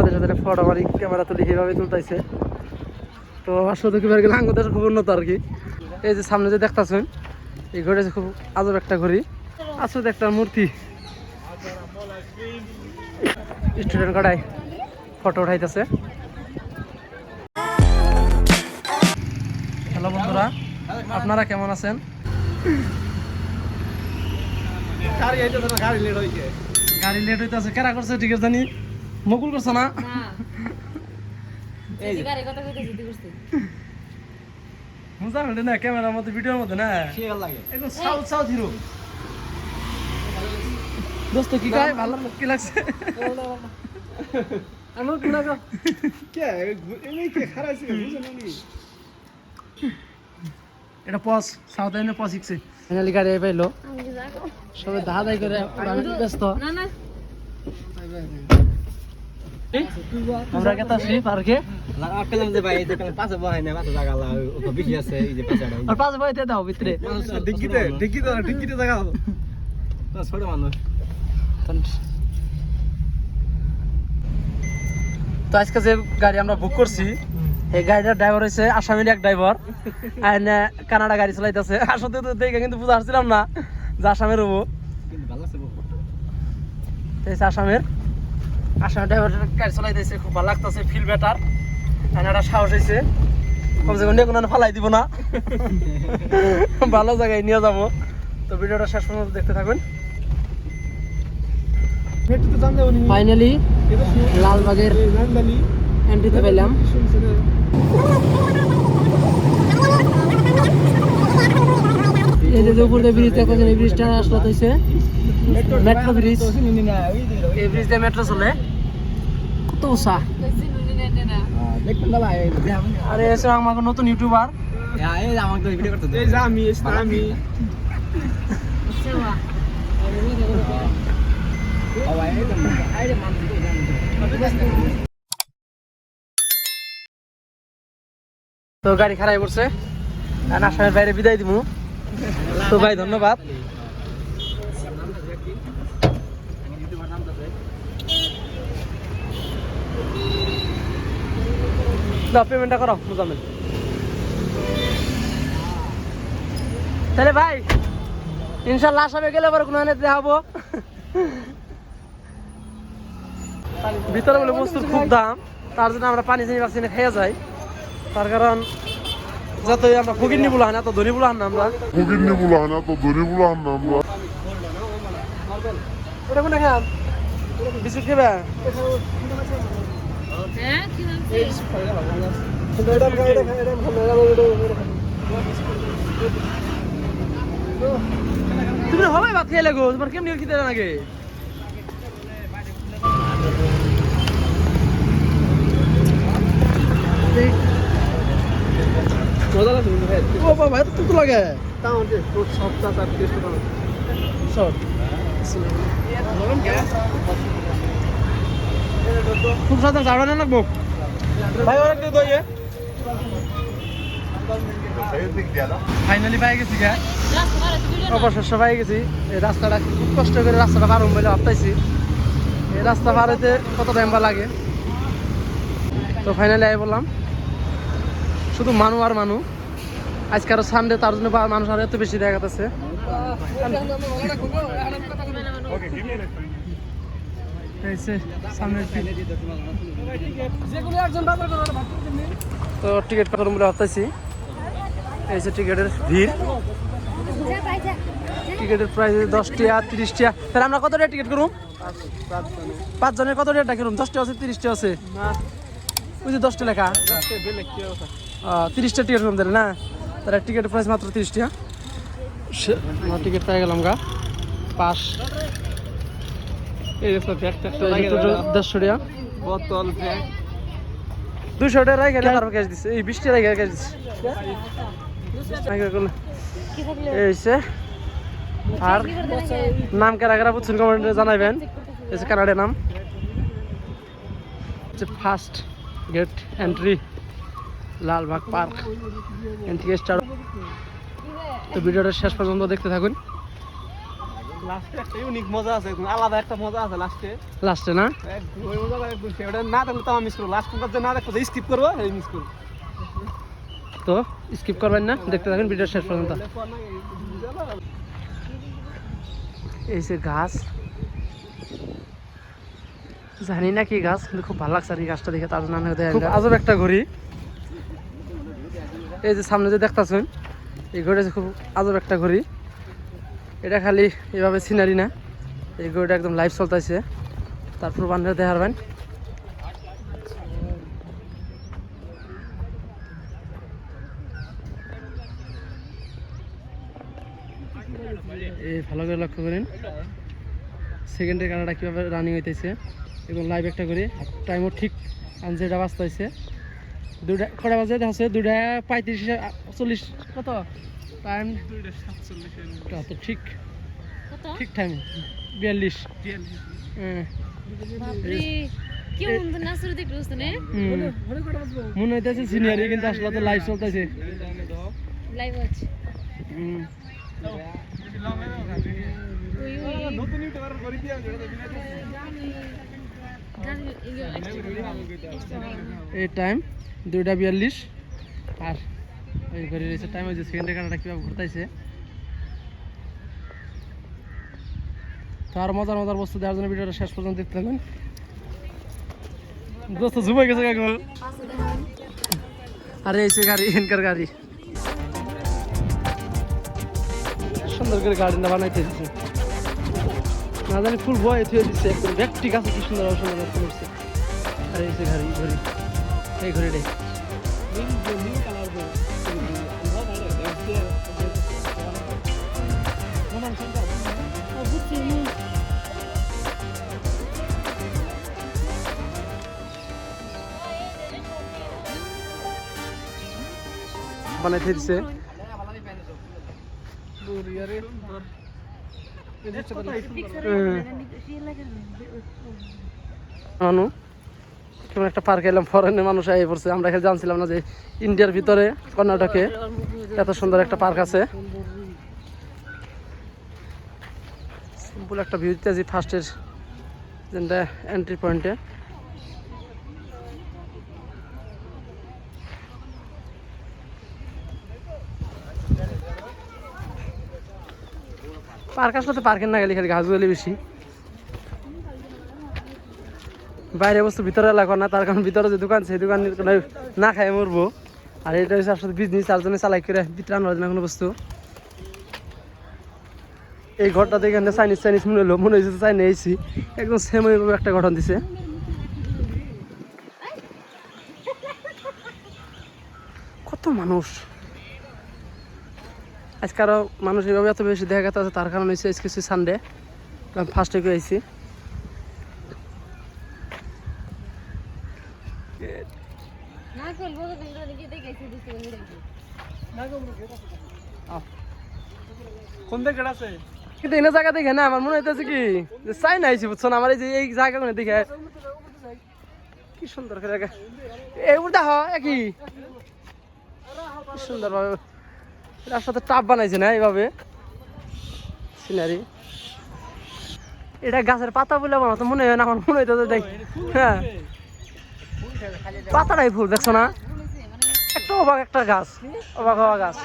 আমাদের সাথে ফটো মারি ক্যামেরা তুলি এইভাবে তুলতেছে। তো আসলে কি গেলে আঙ্গুদের খুব উন্নত আর কি। এই যে সামনে যে দেখতেছেন এই ঘড়ি খুব আজব একটা ঘড়ি, আসলে একটা মূর্তি। স্টুডেন্ট কটায় ফটো উঠাইতেছে। হ্যালো বন্ধুরা, আপনারা কেমন আছেন? গাড়ি লেট হইতেছে, কেরা করছে ঠিক আছে জানি, মকুল করছে না? বুঝলাম না ক্যামেরার মধ্যে ভিডিওর মধ্যে না একদম সাউথ সাউথ হিরো। দোস্ত কি গায় ভালো কি লাগছে? আমার কি লাগা কে এমনি কি খারাপ ছিল বুঝছেন না? এটা পজ সাউথ এন্ড পজ শিখছে। ফাইনালি গাড়ি পাইলো, সবাই দাহাদাই করে ব্যস্ত। না না আমরা কেতা আসি পার্কে পেলাম যে ভাই এখানে পাশে বহাই না, পাশে জায়গা লাও ওকে বেশি আছে এই যে পাশে আর পাশে বহাইতে দাও ভিতরে ডিক্কিতে জায়গা দাও তো ছোট মানুষ। তো আজকে যে গাড়ি আমরা বুক করছি এই গাড়িটার ড্রাইভার হয়েছে আসামের এক ড্রাইভার, আর কানাডা গাড়ি চালাইতেছে। আসলে তো দেখে কিন্তু বুঝতে পারছিলাম না যে আসামের হবো, আসামের ড্রাইভার গাড়ি চালাইতেছে, খুব ভালো লাগতেছে, ফিল বেটার। একটা সাহস হয়েছে, কমসে কম কোনো ফালাই দিব না, ভালো জায়গায় নিয়ে যাবো। তো ভিডিওটা শেষ পর্যন্ত দেখতে থাকুন। ফাইনালি লালবাগের এন্ট্রিতে পেলাম। এই যে উপর দিয়ে ব্রিজ দেখতেছেন, এই ব্রিজটা আসলে হয়েছে মেট্রো ব্রিজ। এই ব্রিজ দিয়ে মেট্রো চলে। কত উষা আরে এসে আমাকে নতুন ইউটিউবার তো গাড়ি খারাপ করছে, আসামের বাইরে বিদায় দিব। তো ভাই ধন্যবাদ। পেমেন্টটা করো মুজামিল। তাহলে ভাই ইনশাল্লাহ আসামে গেলে পরে কোনো দেখাবো। ভিতরে বলে বস্তুর খুব দাম, তার জন্য আমরা পানি চিনি বাক্সিনে খেয়ে যাই। তার কারণ যতই আমরা ফকির নিবুলা হয় না তো ধনী বুলা না, আমরা ওটা কোনে খাম বিস্কুট খেবে তুমি হবে ভাত খেয়ে লাগো, তোমার কেমনি খেতে লাগে? মজা লাগছে ও বাবা, এত তো লাগে খুব সাদা ঝাড়া না লাগবো ভাই। ফাইনালি পাই গেছি গা, অবশেষে পাই গেছি। এই রাস্তাটা খুব কষ্ট করে রাস্তাটা পার হম বলে ভাবতেছি, এই রাস্তা পার হইতে কত টাইম বা লাগে। তো ফাইনালি আই বললাম, শুধু মানু আর মানু। আজকে আরো সানডে, তার জন্য মানুষ আরো এত বেশি দেখা যাচ্ছে। তো টিকিট করুন বলে ভাবতেছি। এই যে টিকিটের ভিড়, টিকিটের প্রাইস 10 টাকা 30 টাকা। তাহলে আমরা কত টাকা টিকিট করুম? 5 জনের কত টাকা করুম? 10 টাকা আছে 30 টাকা আছে, ওই যে 10 টাকা লেখা 30 টাকা টিকিট করুম তাহলে না। তাহলে টিকিটের প্রাইস মাত্র 30 টাকা। আমরা টিকিট পেয়ে গেলাম গা পাস। এই 150 টাকা বোতল, 200 টাকা রাই গেলে তারপর ক্যাশ দিচ্ছে। এই 20 টাকা রাই ক্যাশ দিচ্ছে। এই আর নাম কারা কারা বুঝছেন কমেন্টে জানাইবেন। এই যে কানাডার নাম, first gate entry Lalbagh park entry star. তো ভিডিওটা শেষ পর্যন্ত দেখতে থাকুন। লাস্টে একটা ইউনিক মজা আছে, আলাদা একটা মজা আছে লাস্টে না ওই মজা সেটা না দেখলে তো মিস করবো, লাস্ট পর্যন্ত না দেখবো স্কিপ করবো এই মিস করবো। তো স্কিপ করবেন না, দেখতে থাকেন ভিডিও শেষ পর্যন্ত। এই যে গাছ, জানি না কি গাছ, কিন্তু খুব ভালো লাগছে আর এই গাছটা দেখে, তার জন্য খুব আজব একটা ঘড়ি। এই যে সামনে যে দেখতেছেন এই ঘড়িটা খুব আজব একটা ঘড়ি। এটা খালি এভাবে সিনারি না, এই ঘড়িটা একদম লাইভ চলতেছে, তারপর বান্ধব দেখে পারবেন। এই ভালো করে লক্ষ্য করেন সেকেন্ডের কানাডা কীভাবে রানিং হইতেছে, এবং লাইভ একটা করে টাইমও ঠিক আনসারটা বাঁচতে হয়েছে। দুটা কটা বাজে হচ্ছে 2:35-40 কত টাইম, 2:47 ঠিক ঠিক টাইম 42। মনে হইতেছে সিনিয়রই, কিন্তু আসলে তো লাইভ চলতেছে। এই টাইম 2:42 আর ওই ঘড়ি রয়েছে টাইম, ওই যে সেকেন্ডের কাটাটা কীভাবে ঘুরতেছে। তো আর মজার মজার বস্তু দেওয়ার জন্য ভিডিওটা শেষ পর্যন্ত দেখতে থাকুন। দোস্ত ঝুমে গেছে কাকু, আরে এসে গাড়ি এনকার গাড়ি সুন্দর করে গার্ডেনটা বানাইতে দিচ্ছে, না জানি ফুল বয়ে থুয়ে দিচ্ছে একদম ব্যক্তি গাছে কি সুন্দর সুন্দর করছে। আর এই যে ঘড়ি ঘড়ি এই ঘড়িটাই বানাইতে দিচ্ছে। কেমন একটা পার্ক এলাম, ফরেনের মানুষ আই পড়ছে, আমরা এখানে জানছিলাম না যে ইন্ডিয়ার ভিতরে কর্ণাটকে এত সুন্দর একটা পার্ক আছে। সিম্পল একটা ভিউ দিতেছি ফার্স্টের যেটা এন্ট্রি পয়েন্টে। পার্ক আসলে তো পার্কের না গেলে খালি ঘাস গেলে বেশি, বাইরে বস্তু ভিতরে এলাকা না, তার কারণ ভিতরে যে দোকান সেই দোকান না খাই মরবো। আর এটা হচ্ছে আসলে বিজনেস, তার জন্য চালাই করে ভিতরে আনার জন্য কোনো বস্তু। এই ঘরটা দেখে চাইনিজ মনে হলো, মনে হয়েছে চাইনি এসি একদম সেম ওইভাবে একটা গঠন দিছে। কত মানুষ আজকে, আরো মানুষ এইভাবে এত বেশি দেখা গেছে, তার কারণ হচ্ছে আজকে সানডে, ফার্স্টে করে আইছি। কোন দিকে আছে কিন্তু এই জায়গা দেখে না আমার মনে হইতেছে কি যে চাই না আইছি, বুঝছো না, আমার এই যে এই জায়গা দেখে কি সুন্দর করে এই দেখো একই সুন্দর ভাবে এর সাথে টাপ বানাইছে না এইভাবে সিনারি। এটা গাছের পাতা বলে আমার তো মনে হয় না, আমার মনে হইতেছে দেখ, হ্যাঁ পাতাটাই ফুল দেখছো না, একটা অবাক একটা গাছ, অবাক হওয়া গাছ,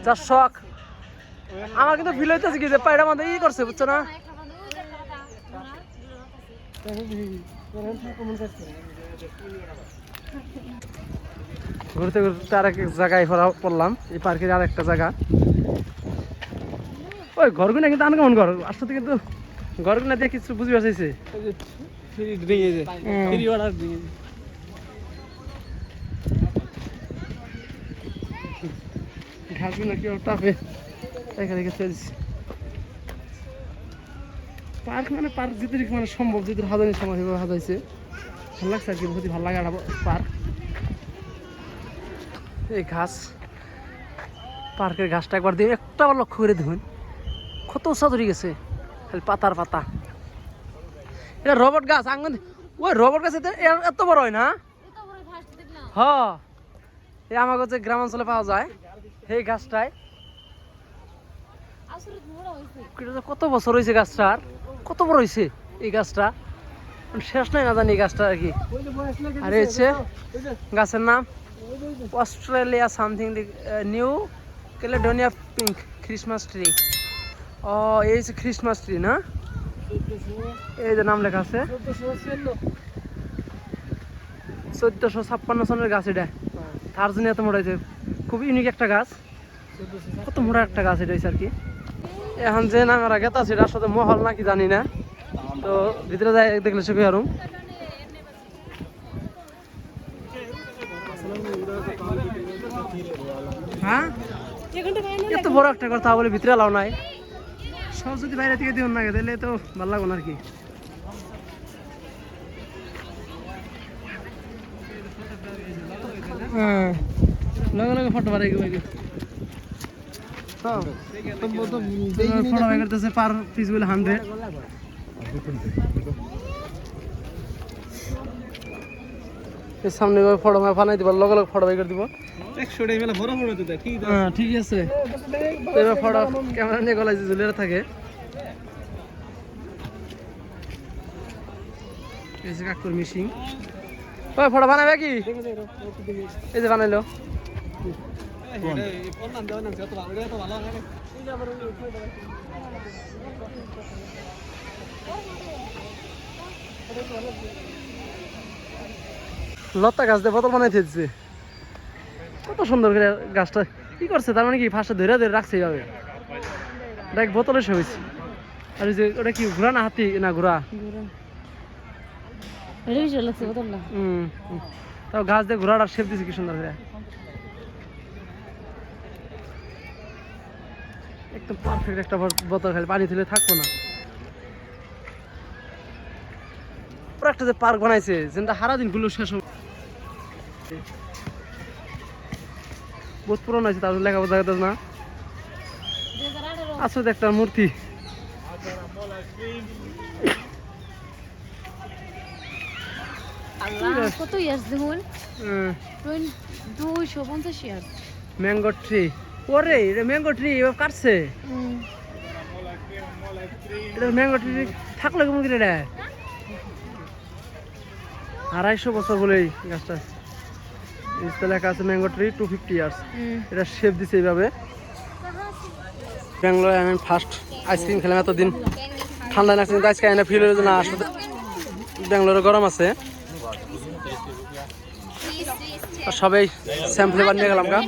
যার শখ। আমার কিন্তু ফিল হইতেছে কি যে পায়রা মধ্যে ই করছে, বুঝছো না। ঘুরতে ঘুরতে আরেক জায়গায় পড়লাম, এই পার্কের আর একটা জায়গা। ওই ঘরগুনা কিন্তু আনকমন ঘর, আসতে কিন্তু ঘরগুনা দিয়ে কিছু বুঝি পারছে। ঘাসগুলো কি টাপে এখানে পার্ক, মানে পার্ক যেতে মানে সম্ভব যেতে হাজারের সময় সেভাবে হাজাইছে, ভালো লাগছে আর কি, বহুত ভালো লাগে পার্ক। এই ঘাস পার্কের ঘাসটা একবার দিয়ে একটা আবার লক্ষ্য করে দেখুন কত উৎসাহ ধরে গেছে, খালি পাতার পাতা। এটা রবট গাছ, আঙ্গন ওই রবট গাছ এত বড় হয় না। হ্যাঁ এই আমার কাছে গ্রামাঞ্চলে পাওয়া যায় এই গাছটায়। এটা তো কত বছর হয়েছে গাছটার, কত বড় হয়েছে এই গাছটা, শেষ নাই না জানি এই গাছটা আর কি। আর এই হচ্ছে গাছের নাম Australia something New Caledonia pink Christmas tree. ও এই হচ্ছে ক্রিসমাস ট্রি না, এই যে নাম লেখা আছে 1456 সনের গাছ এটা, তার জন্য এত মোটা হয়েছে। খুব ইউনিক একটা গাছ, কত মোটা একটা গাছ এটা হয়েছে আর কি। এখন যে নামেরা গেতা আছে এটার সাথে মহল নাকি জানি না, তো ভিতরে যাই দেখলে সে আরো। হ্যাঁ এত বড় একটা কথা বলে ভিতরে এলাও নাই, সব যদি বাইরে থেকে দিও না তাহলে তো ভালো লাগবে না আর কি। হ্যাঁ লগে লগে ফটো বাড়াই ফটো বাই করতেছে পার পিস বলে 100। সামনে ফটো বানাই দিব, লগে লগে ফটো বাই করে দিব। 100 টাকা মেলা বড় বড় দিতে ঠিক আছে। হ্যাঁ ঠিক আছে, এবার ফটো ক্যামেরা নিয়ে গলায় ঝুলে থাকে। এই যে কাকুর মিশিং, ওই ফটো বানাবে কি, এই যে বানাইলো। লতা গাছ দিয়ে বোতল বানাই দিচ্ছে, কত সুন্দর করে গাছটা কি করছে। তার মানে কি ফার্স্টে ধরে ধরে রাখছে এইভাবে, দেখ বোতলে সে হয়েছে। আর যে ওটা কি ঘোড়া না হাতি না ঘোড়া, তাও গাছ দিয়ে ঘোড়াটা শেপ দিছে কি সুন্দর করে, একদম পারফেক্ট একটা বোতল। খালি পানি তুলে থাকবো না। পুরো একটা যে পার্ক বানাইছে যেটা সারা দিন গুলো শেষ হবে, বহুত পুরনো আছে, তার লেখা বোঝা না। আসলে একটা মূর্তি, কত ইয়ার্স দেখুন, 250 ইয়ার্স। ম্যাঙ্গো ট্রি, ওরে এটা ম্যাঙ্গো ট্রি এবার কাটছে, এটা ম্যাঙ্গো ট্রি থাকলো কেমন করে এটা, 250 বছর বলে এই গাছটা। লেখা আছে ম্যাঙ্গো ট্রি 250 ইয়ার্স। এটা শেপ দিছে এইভাবে। ব্যাঙ্গালোরে আমি ফার্স্ট আইসক্রিম খেলাম, এতদিন ঠান্ডা লাগছে কিন্তু আজকে আইনা ফিল হয়েছে না। আসলে ব্যাঙ্গালোরে গরম আছে, সবাই সেম ফ্লেভার নিয়ে গেলাম গা।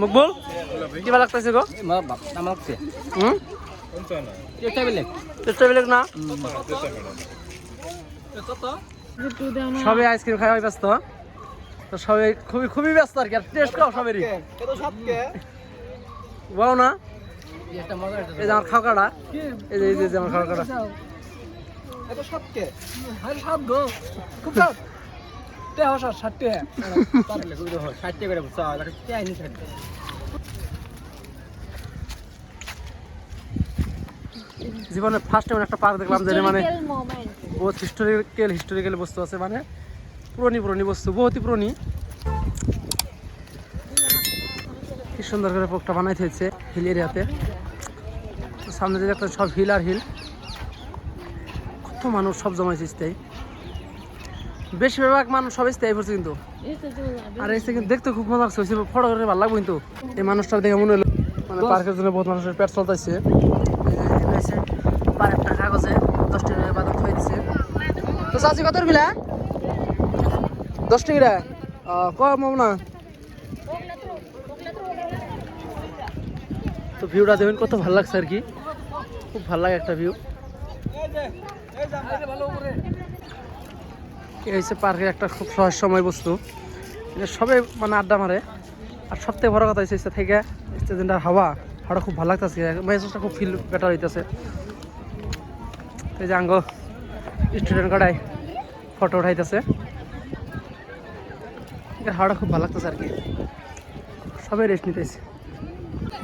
মকবুল কিবা লাগতেছে গো, না সবাই আইসক্রিম খাওয়া ব্যস্ত, তো সবাই খুবই খুবই ব্যস্ত আর কি। আর টেস্ট খাও সবারই বাও না, এই যে আমার খাওয়াটা, এই যে আমার খাওয়াটা খুব জীবনে ফার্স্ট টাইম একটা পার্ক দেখলাম, যে মানে বহুত হিস্টোরিক্যাল বস্তু আছে, মানে পুরনি বস্তু, বহুতই পুরনি। কি সুন্দর করে পোকটা বানাইতে হয়েছে হিল এরিয়াতে। সামনে যে একটা সব হিল আর হিল, কত মানুষ সব জমাইছে স্থায়ী, বেশিরভাগ মানুষ সব স্থায়ী করছে কিন্তু। আর এসে কিন্তু দেখতে খুব মজা লাগছে, ফটো করে ভালো লাগবে কিন্তু। এই মানুষটার দেখে মনে হলো মানে পার্কের জন্য বহুত মানুষের পেট চলতেছে। পার্কটা কাগজে 10 টাকা বাদাম খাই দিছে। তো চাষি কত বিলা 10 টাকা কম না। তো ভিউটা দেখবেন কত ভালো লাগছে আর কি, খুব ভালো লাগে একটা ভিউ। এই হচ্ছে পার্কের একটা খুব রহস্যময় বস্তু, সবাই মানে আড্ডা মারে। আর সবথেকে বড় কথা হচ্ছে থেকে স্টেশনটার হাওয়াটা খুব ভালো লাগতেছে, মেসেজটা খুব ফিল বেটার হইতেছে। এই যে আঙ্গ স্টুডেন্ট কটাই ফটো উঠাইতেছে, হাওয়াটা খুব ভালো লাগতেছে আর কি, সবাই রেস্ট নিতেছে।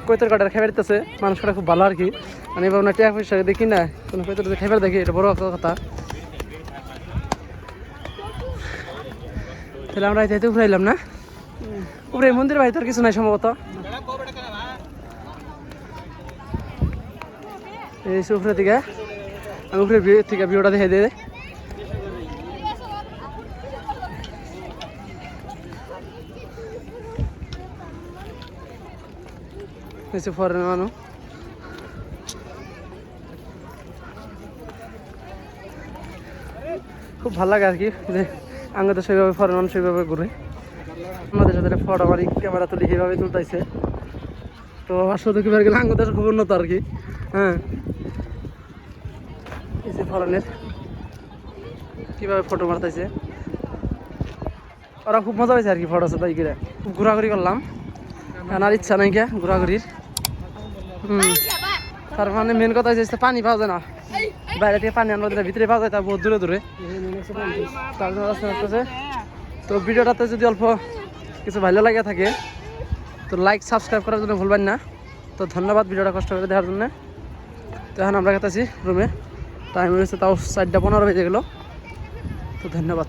কৈতর কাটার খেয়ে দিতেছে মানুষ কটা খুব ভালো আর কি। মানে এবার না টিয়া পয়সা দেখি না, কোনো কৈতর খেয়ে দেখি, এটা বড় কথা। তাহলে আমরা এতে ঘুরাইলাম না, উপরে মন্দির বাড়ি তোর কিছু নাই সম্ভবত। এই উপরে থেকে আমি উপরে থেকে ভিউটা দেখে দিয়ে ফরেন মানুষ খুব ভালো লাগে আর কি যে আগে তো সেইভাবে ফরেন মানুষ সেইভাবে ঘুরে আমাদের সাথে ফটো মারি ক্যামেরা তুলি এইভাবে তুলতেছে তো আসলে কি গেলে আঙ্গ দেশ খুব উন্নত আর কি হ্যাঁ এই যে ফরেনের কীভাবে ফটো মারতেছে ওরা খুব মজা হয়েছে আর কি ফটো তাই করে খুব ঘোরাঘুরি করলাম আর ইচ্ছা নাই কে ঘোরাঘুরির তার মানে মেন কথা হচ্ছে পানি পাওয়া যায় না বাইরে থেকে পানি আনার ভিতরে পাওয়া যায় তা বহুত দূরে দূরে তার জন্য রাস্তা আসতেছে তো ভিডিওটাতে যদি অল্প কিছু ভালো লাগে থাকে তো লাইক সাবস্ক্রাইব করার জন্য ভুলবেন না তো ধন্যবাদ ভিডিওটা কষ্ট করে দেওয়ার জন্য তো এখন আমরা গেতেছি রুমে টাইম হয়েছে তাও 4:15 বেজে গেল তো ধন্যবাদ।